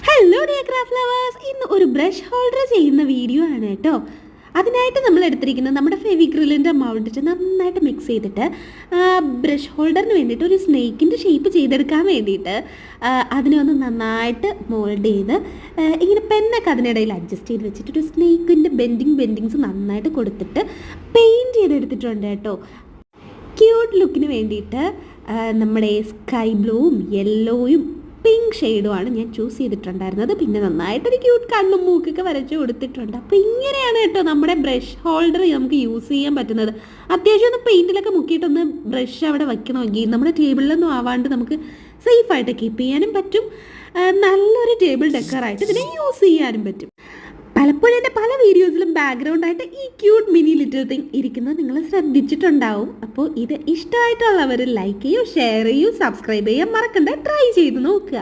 Hello dear craft lovers, ഇന്ന് ഒരു brush holder ചെയ്യുന്ന വീഡിയോ ആണ് കേട്ടോ. അതിനായിട്ട് നമ്മൾ എടുത്തിരിക്കുന്നത് നമ്മുടെ ഫെവിക്രിലിൻ്റെ മൗണ്ടിട്ട് നന്നായിട്ട് മിക്സ് ചെയ്തിട്ട് ബ്രഷ് ഹോൾഡറിന് വേണ്ടിയിട്ട് ഒരു സ്നേക്കിൻ്റെ ഷേപ്പ് ചെയ്തെടുക്കാൻ വേണ്ടിയിട്ട് അതിനെ ഒന്ന് നന്നായിട്ട് മോൾഡ് ചെയ്ത് ഇങ്ങനെ പെന്നൊക്കെ അതിനിടയിൽ അഡ്ജസ്റ്റ് ചെയ്ത് വെച്ചിട്ട് ഒരു സ്നേക്കിൻ്റെ ബെൻഡിങ്സ് നന്നായിട്ട് കൊടുത്തിട്ട് പെയിൻറ്റ് ചെയ്തെടുത്തിട്ടുണ്ട് കേട്ടോ. ക്യൂട്ട് ലുക്കിന് വേണ്ടിയിട്ട് നമ്മുടെ സ്കൈ ബ്ലൂവും യെല്ലോയും പിങ്ക് ഷെയ്ഡുമാണ് ഞാൻ ചൂസ് ചെയ്തിട്ടുണ്ടായിരുന്നത്. പിന്നെ നന്നായിട്ടൊരു ക്യൂട്ട് കണ്ണും മൂക്കൊക്കെ വരച്ച് കൊടുത്തിട്ടുണ്ട്. അപ്പോൾ ഇങ്ങനെയാണ് കേട്ടോ നമ്മുടെ ബ്രഷ് ഹോൾഡർ നമുക്ക് യൂസ് ചെയ്യാൻ പറ്റുന്നത്. അത്യാവശ്യം ഒന്ന് പെയിൻറ്റിലൊക്കെ മുക്കിയിട്ടൊന്ന് ബ്രഷ് അവിടെ വയ്ക്കണമെങ്കിൽ നമ്മുടെ ടേബിളിലൊന്നും ആവാണ്ട് നമുക്ക് സേഫായിട്ട് കീപ്പ് ചെയ്യാനും പറ്റും. നല്ലൊരു ടേബിൾ ഡെക്കറായിട്ട് ഇതിനെ യൂസ് ചെയ്യാനും പറ്റും. പലപ്പോഴും എൻ്റെ പല വീഡിയോസിലും ബാക്ക്ഗ്രൗണ്ടായിട്ട് ഈ ക്യൂട്ട് മിനി ലിറ്റിൽ തിങ് ഇരിക്കുന്നത് നിങ്ങൾ ശ്രദ്ധിച്ചിട്ടുണ്ടാവും. അപ്പോൾ ഇത് ഇഷ്ടമായിട്ടുള്ളവർ ലൈക്ക് ചെയ്യൂ, ഷെയർ ചെയ്യൂ, സബ്സ്ക്രൈബ് ചെയ്യാൻ മറക്കണ്ട. ട്രൈ ചെയ്ത് നോക്കുക.